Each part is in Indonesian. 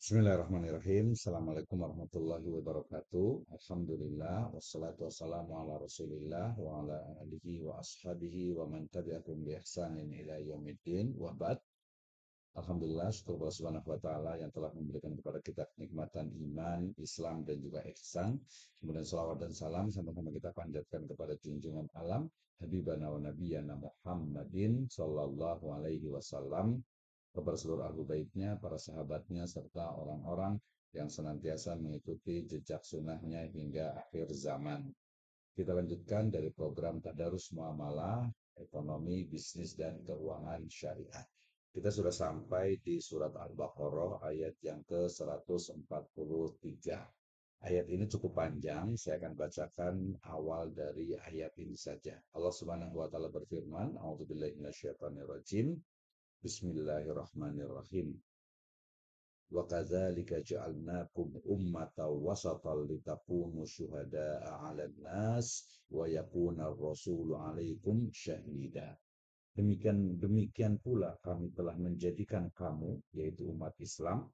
Bismillahirrahmanirrahim. Assalamualaikum warahmatullahi wabarakatuh. Alhamdulillah. Wassalatu wassalamu ala rasulillah wa ala alihi wa ashabihi wa man tabi'akum bi ihsanin ila yaumiddin wa ba'd. Alhamdulillah, syukur kepada Subhanahu wa taala yang telah memberikan kepada kita kenikmatan iman, Islam dan juga ihsan. Kemudian salawat dan salam sama-sama kita panjatkan kepada junjungan alam Habibana wa Nabiyana Muhammadin sallallahu alaihi wasallam, kepada seluruh ahlu baitnya, para sahabatnya, serta orang-orang yang senantiasa mengikuti jejak sunnahnya hingga akhir zaman. Kita lanjutkan dari program Tadarus Muamalah, Ekonomi, Bisnis, dan Keuangan Syariah. Kita sudah sampai di surat Al-Baqarah ayat yang ke-143. Ayat ini cukup panjang, saya akan bacakan awal dari ayat ini saja. Allah Subhanahu wa taala berfirman, A'udzubillahi minasyaitonirrajim. Bismillahirrahmanirrahim. Wa kadzalika ja'alnakum ummatan wasatan litakunu syuhada'a 'alan nas wa yakuna ar-rasulu 'alaikum syahida. Demikian pula kami telah menjadikan kamu, yaitu umat Islam,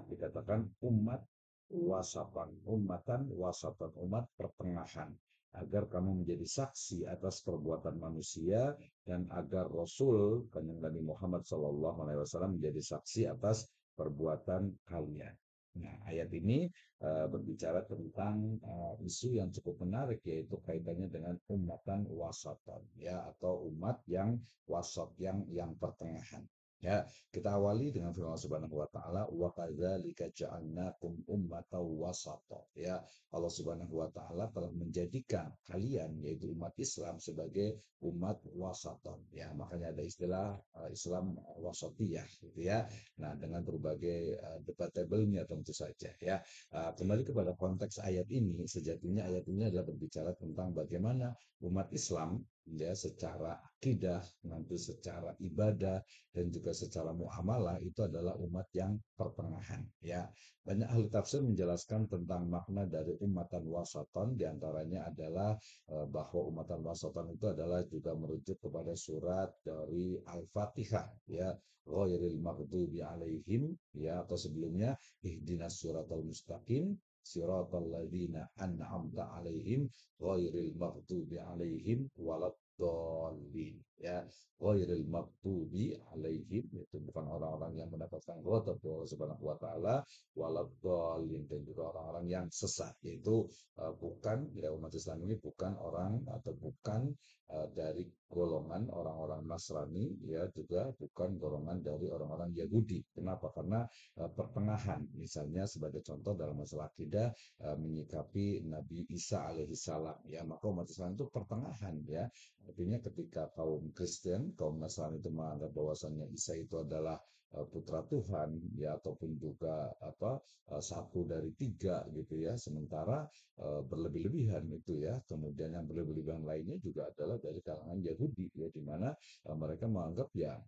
dikatakan umat wasatan, umat pertengahan, agar kamu menjadi saksi atas perbuatan manusia dan agar Rasul Kanjeng Nabi Muhammad SAW menjadi saksi atas perbuatan kalian. Nah, ayat ini berbicara tentang isu yang cukup menarik, yaitu kaitannya dengan umatan wasatan, ya, atau umat yang wasat, yang pertengahan. Ya, kita awali dengan firman Subhanahu wa taala, wa kadzalika ja'alnakum ummatan wasata. Ya, Allah Subhanahu wa taala telah menjadikan kalian, yaitu umat Islam, sebagai umat wasaton. Ya, makanya ada istilah Islam wasatiyah gitu ya. Nah, dengan berbagai debatable-nya tentu saja ya. Kembali kepada konteks ayat ini, sejatinya ayat ini adalah berbicara tentang bagaimana umat Islam, ya, secara akidah, nanti secara ibadah dan juga secara muamalah itu adalah umat yang pertengahan, ya. Banyak ahli tafsir menjelaskan tentang makna dari umatan wasaton, diantaranya adalah bahwa umatan wasaton itu adalah juga merujuk kepada surat dari Al-Fatihah, ya, ghairil maghdubi alaihim, ya, atau sebelumnya ihdinas siratal mustaqim siratal ladzina an'amta alaihim ghairil maghdubi alaihim waladdallin, ya, ghairil maghdubi alaihim, itu bukan orang-orang yang mendapatkan ghadab Allah Subhanahu wa taala, waladdallin, dan juga orang-orang yang sesat, yaitu bukan, ya, umat Islam ini bukan orang atau bukan dari golongan orang-orang Nasrani, ya, juga bukan golongan dari orang-orang Yahudi. Kenapa? Karena pertengahan, misalnya sebagai contoh dalam masalah akidah, menyikapi Nabi Isa alaihissalam, ya, maka umat Islam itu pertengahan, ya. Artinya ketika kaum Kristen, kaum Nasrani itu menganggap bahwasannya Isa itu adalah putra Tuhan, ya, ataupun juga satu dari tiga gitu ya, sementara berlebih-lebihan itu, ya. Kemudian yang berlebih-lebihan lainnya juga adalah dari kalangan Yahudi, ya, di mana mereka menganggap, ya,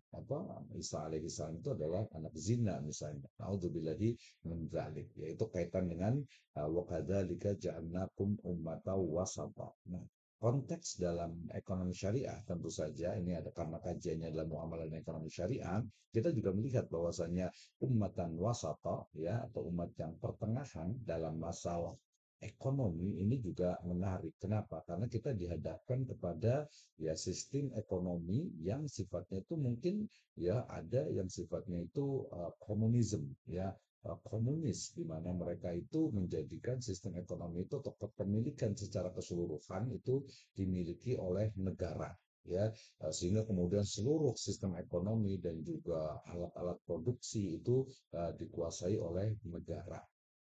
Isa alaihissalam itu adalah anak zina misalnya. Naudzubillahi min dzalik, yaitu kaitan dengan wa kadzalika ja'alnakum ummatan wasata. Nah, konteks dalam ekonomi syariah tentu saja ini ada, karena kajiannya adalah muamalah dan ekonomi syariah, kita juga melihat bahwasanya umatan wasata, ya, atau umat yang pertengahan dalam masalah ekonomi ini juga menarik. Kenapa? Karena kita dihadapkan kepada, ya, sistem ekonomi yang sifatnya itu mungkin, ya, ada yang sifatnya itu komunisme, ya, komunis, di mana mereka itu menjadikan sistem ekonomi itu atau kepemilikan secara keseluruhan itu dimiliki oleh negara, ya, sehingga kemudian seluruh sistem ekonomi dan juga alat-alat produksi itu dikuasai oleh negara.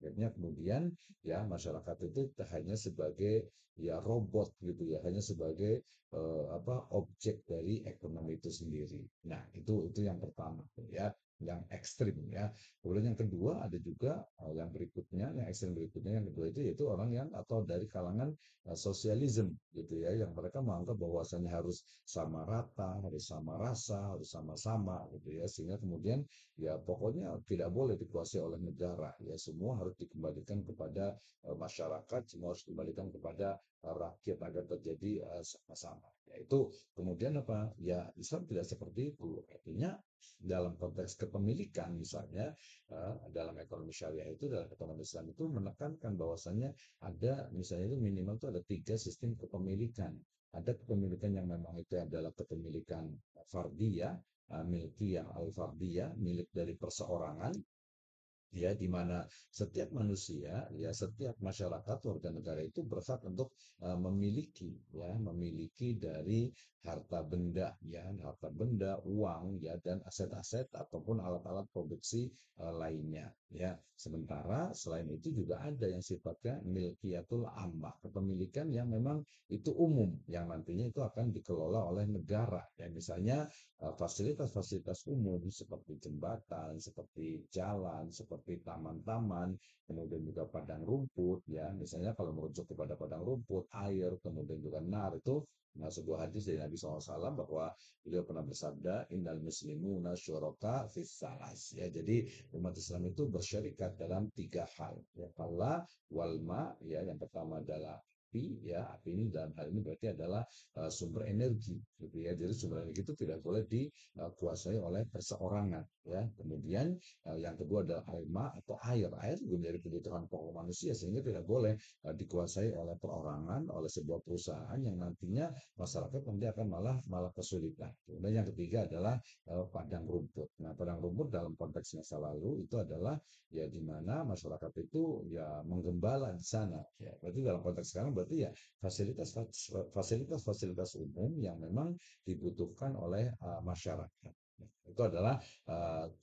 Akhirnya kemudian, ya, masyarakat itu hanya sebagai, ya, robot gitu ya, hanya sebagai objek dari ekonomi itu sendiri. Nah, itu yang pertama, ya, yang ekstrim, ya. Kemudian yang kedua ada juga yang berikutnya, yang ekstrem berikutnya, yang kedua itu yaitu orang yang atau dari kalangan sosialisme gitu ya, yang mereka menganggap bahwasannya harus sama rata, harus sama rasa, harus sama-sama gitu ya, sehingga kemudian, ya, pokoknya tidak boleh dikuasai oleh negara, ya, semua harus dikembalikan kepada masyarakat, semua harus dikembalikan kepada rakyat agar terjadi sama-sama. Yaitu kemudian apa? Ya, Islam tidak seperti itu. Artinya dalam konteks kepemilikan misalnya dalam ekonomi syariah itu dalam ekonomi Islam itu menekankan bahwasannya ada misalnya itu minimal itu ada tiga sistem kepemilikan. Ada kepemilikan yang memang itu adalah kepemilikan fardiyah, milkiyah al-fardiyah, milik dari perseorangan, ya di mana setiap manusia ya setiap masyarakat warga negara itu berhak untuk memiliki dari harta benda uang ya dan aset-aset ataupun alat-alat produksi lainnya ya sementara selain itu juga ada yang sifatnya milkiyatul ammah kepemilikan yang memang itu umum yang nantinya itu akan dikelola oleh negara ya misalnya fasilitas-fasilitas umum seperti jembatan, seperti jalan, seperti taman-taman, kemudian juga padang rumput, ya misalnya kalau merujuk kepada padang rumput, air, kemudian juga nar itu nah sebuah hadis dari Nabi SAW bahwa beliau pernah bersabda innal muslimuna syuraka fis salas ya jadi umat Islam itu bersyarikat dalam tiga hal ya Allah walma ya yang pertama adalah api ini dalam hal ini berarti adalah sumber energi gitu ya jadi sumber energi itu tidak boleh dikuasai oleh perseorangan ya kemudian yang kedua adalah alma atau air juga menjadi kebutuhan pokok manusia sehingga tidak boleh dikuasai oleh perorangan oleh sebuah perusahaan yang nantinya masyarakat nanti akan malah malah kesulitan kemudian yang ketiga adalah padang rumput nah padang rumput dalam konteks masa lalu itu adalah ya di mana masyarakat itu ya menggembala di sana ya berarti dalam konteks sekarang berarti ya fasilitas umum yang memang dibutuhkan oleh masyarakat. Itu adalah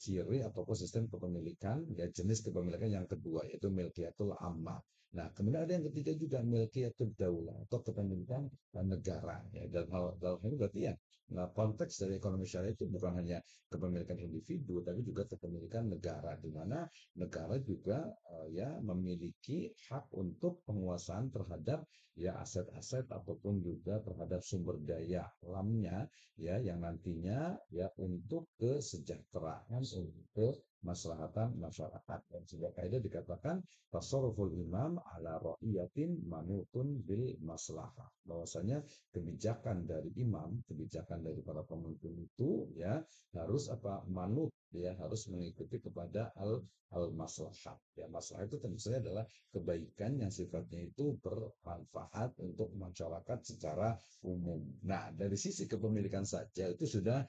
ciri ataupun sistem kepemilikan, ya jenis kepemilikan yang kedua, yaitu milkiyatul ammah. Nah, kemudian ada yang ketiga juga milkiyatul daulah atau kepemilikan negara. Ya, dalam hal ini berarti ya, nah, konteks dari ekonomi syariah itu bukan hanya kepemilikan individu, tapi juga kepemilikan negara, di mana negara juga ya memiliki hak untuk penguasaan terhadap ya aset-aset ataupun juga terhadap sumber daya alamnya ya yang nantinya ya untuk kesejahteraan untuk kemaslahatan masyarakat dan sehingga kaidah dikatakan tasarruful imam ala ra'iyatin manutun bil maslahah bahwasanya kebijakan dari imam kebijakan dari para pemimpin itu ya harus apa manut ya harus mengikuti kepada al maslahat ya maslahat itu tentu saja adalah kebaikan yang sifatnya itu bermanfaat untuk masyarakat secara umum. Nah, dari sisi kepemilikan saja itu sudah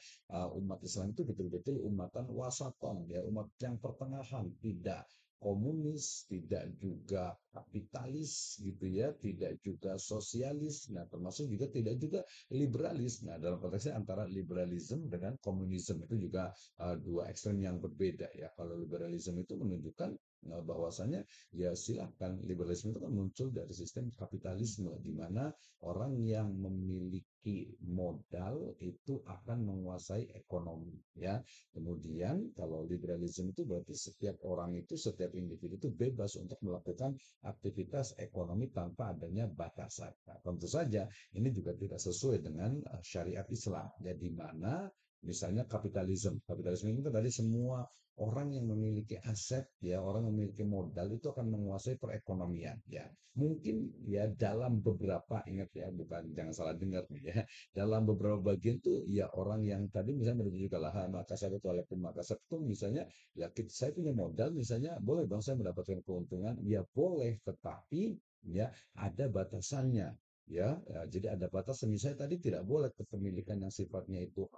umat Islam itu betul-betul umatan wasaton, ya umat yang pertengahan, tidak komunis, tidak juga kapitalis gitu ya, tidak juga sosialis, nah termasuk juga tidak juga liberalis. Nah, dalam konteksnya antara liberalisme dengan komunisme itu juga dua ekstrem yang berbeda ya. Kalau liberalisme itu menunjukkan bahwasanya ya silahkan liberalisme itu kan muncul dari sistem kapitalisme di mana orang yang memiliki modal itu akan menguasai ekonomi ya. Kemudian kalau liberalisme itu berarti setiap orang itu setiap individu itu bebas untuk melakukan aktivitas ekonomi tanpa adanya batasan. Nah, tentu saja ini juga tidak sesuai dengan syariat Islam. Ya di mana misalnya kapitalisme. Kapitalisme ini kan tadi semua orang yang memiliki aset ya, orang yang memiliki modal itu akan menguasai perekonomian ya. Mungkin ya dalam beberapa ingat ya bukan jangan salah dengar nih ya dalam beberapa bagian tuh ya orang yang tadi misalnya menuju ke lahan Makassar itu walaupun Makassar itu misalnya ya saya punya modal misalnya boleh dong saya mendapatkan keuntungan ya boleh tetapi ya ada batasannya ya, jadi ada batasan misalnya tadi tidak boleh kepemilikan yang sifatnya itu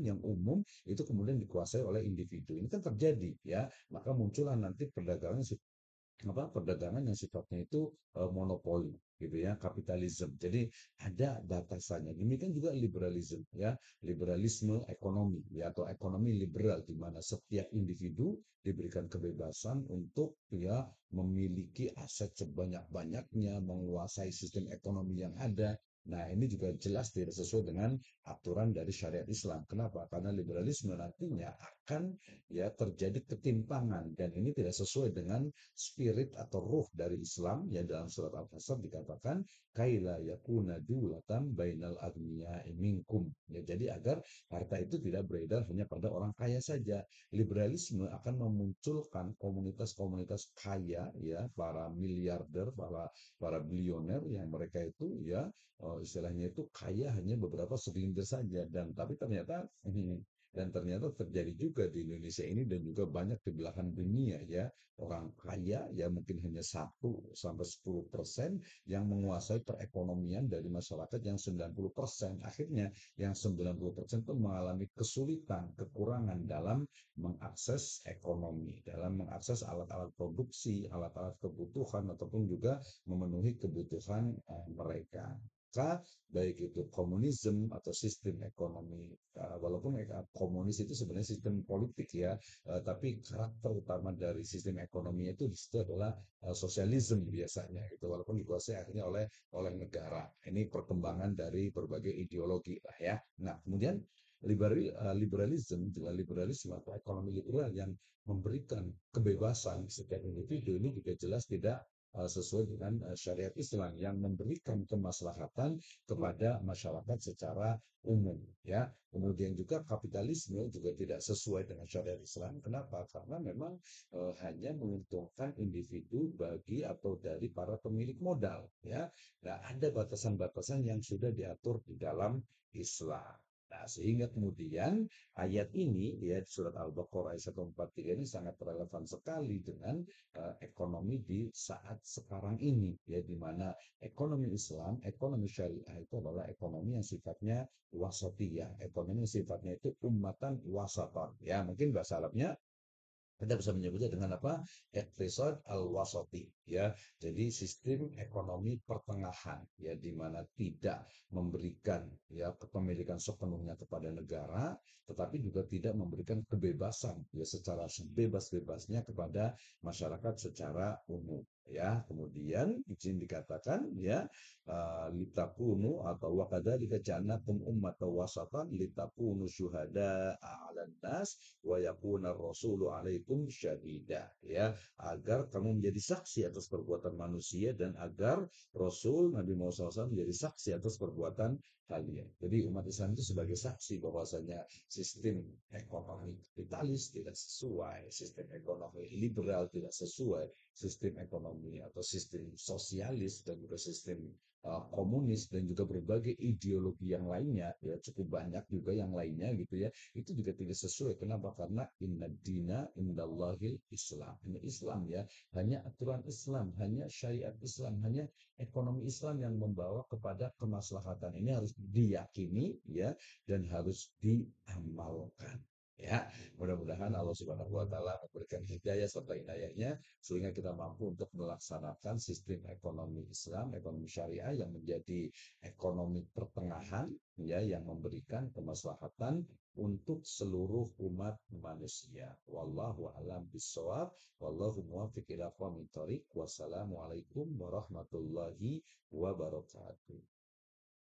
yang umum itu kemudian dikuasai oleh individu ini kan terjadi ya maka muncullah nanti perdagangan yang sifatnya itu monopoli gitu ya kapitalisme jadi ada batasannya demikian juga liberalisme ya liberalisme ekonomi ya atau ekonomi liberal di mana setiap individu diberikan kebebasan untuk ya memiliki aset sebanyak-banyaknya menguasai sistem ekonomi yang ada. Nah, ini juga jelas tidak sesuai dengan aturan dari syariat Islam. Kenapa? Karena liberalisme nantinya akan ya terjadi ketimpangan dan ini tidak sesuai dengan spirit atau ruh dari Islam ya dalam surat Al-Hasr dikatakan kaila yakuna dulatan bainal agniya minkum ya jadi agar harta itu tidak beredar hanya pada orang kaya saja liberalisme akan memunculkan komunitas-komunitas kaya ya para miliarder para para bilioner yang mereka itu ya istilahnya itu kaya hanya beberapa segelintir saja dan tapi ternyata Dan ternyata terjadi juga di Indonesia ini dan juga banyak di belahan dunia ya. Orang kaya ya mungkin hanya 1 sampai 10% yang menguasai perekonomian dari masyarakat yang 90%. Akhirnya yang 90% itu mengalami kesulitan, kekurangan dalam mengakses ekonomi, dalam mengakses alat-alat produksi, alat-alat kebutuhan ataupun juga memenuhi kebutuhan mereka. Maka baik itu komunisme atau sistem ekonomi, walaupun komunis itu sebenarnya sistem politik ya, tapi karakter utama dari sistem ekonomi itu di situ adalah sosialisme biasanya gitu, walaupun dikuasai akhirnya oleh negara. Ini perkembangan dari berbagai ideologi lah ya. Nah, kemudian liberalisme atau ekonomi liberal yang memberikan kebebasan setiap individu ini juga jelas tidak sesuai dengan syariat Islam yang memberikan kemaslahatan kepada masyarakat secara umum ya. Kemudian juga kapitalisme juga tidak sesuai dengan syariat Islam. Kenapa? Karena memang hanya menguntungkan individu bagi atau dari para pemilik modal ya. Nah, ada batasan-batasan yang sudah diatur di dalam Islam. Nah, sehingga kemudian ayat ini ya surat Al-Baqarah ayat 143 ini sangat relevan sekali dengan ekonomi di saat sekarang ini ya, di mana ekonomi Islam, ekonomi syariah itu adalah ekonomi yang sifatnya wasatiyah, ekonomi yang sifatnya itu ummatan wasaton. Ya, mungkin bahasa Arabnya kita bisa menyebutnya dengan apa? Iqtisad al-wasati ya. Jadi sistem ekonomi pertengahan ya, di mana tidak memberikan ya kepemilikan sepenuhnya kepada negara, tetapi juga tidak memberikan kebebasan ya secara sebebas-bebasnya kepada masyarakat secara umum ya. Kemudian izin dikatakan ya, litakunu atau wakadzalika ja'alnakum ummatan wasatan litakunu syuhada 'alan nas wa yakuna rasulu 'alaikum syahida ya, agar kamu menjadi saksi atas perbuatan manusia dan agar Rasul Nabi Muhammad SAW menjadi saksi atas perbuatan kalian. Jadi umat Islam itu sebagai saksi bahwasanya sistem ekonomi kapitalis tidak sesuai, sistem ekonomi liberal tidak sesuai, sistem ekonomi atau sistem sosialis dan juga sistem komunis dan juga berbagai ideologi yang lainnya ya, cukup banyak juga yang lainnya gitu ya, itu juga tidak sesuai. Kenapa? Karena inna dina indallahil Islam. Ini Islam ya, hanya aturan Islam, hanya syariat Islam, hanya ekonomi Islam yang membawa kepada kemaslahatan. Ini harus diyakini ya dan harus diamalkan. Ya, mudah-mudahan Allah Subhanahu wa taala memberikan hidayah serta inayahnya sehingga kita mampu untuk melaksanakan sistem ekonomi Islam, ekonomi syariah yang menjadi ekonomi pertengahan ya, yang memberikan kemaslahatan untuk seluruh umat manusia. Wallahu a'lam bishawab. Wallahu muwaffiq ila aqwamit thoriq. Wassalamualaikum warahmatullahi wabarakatuh.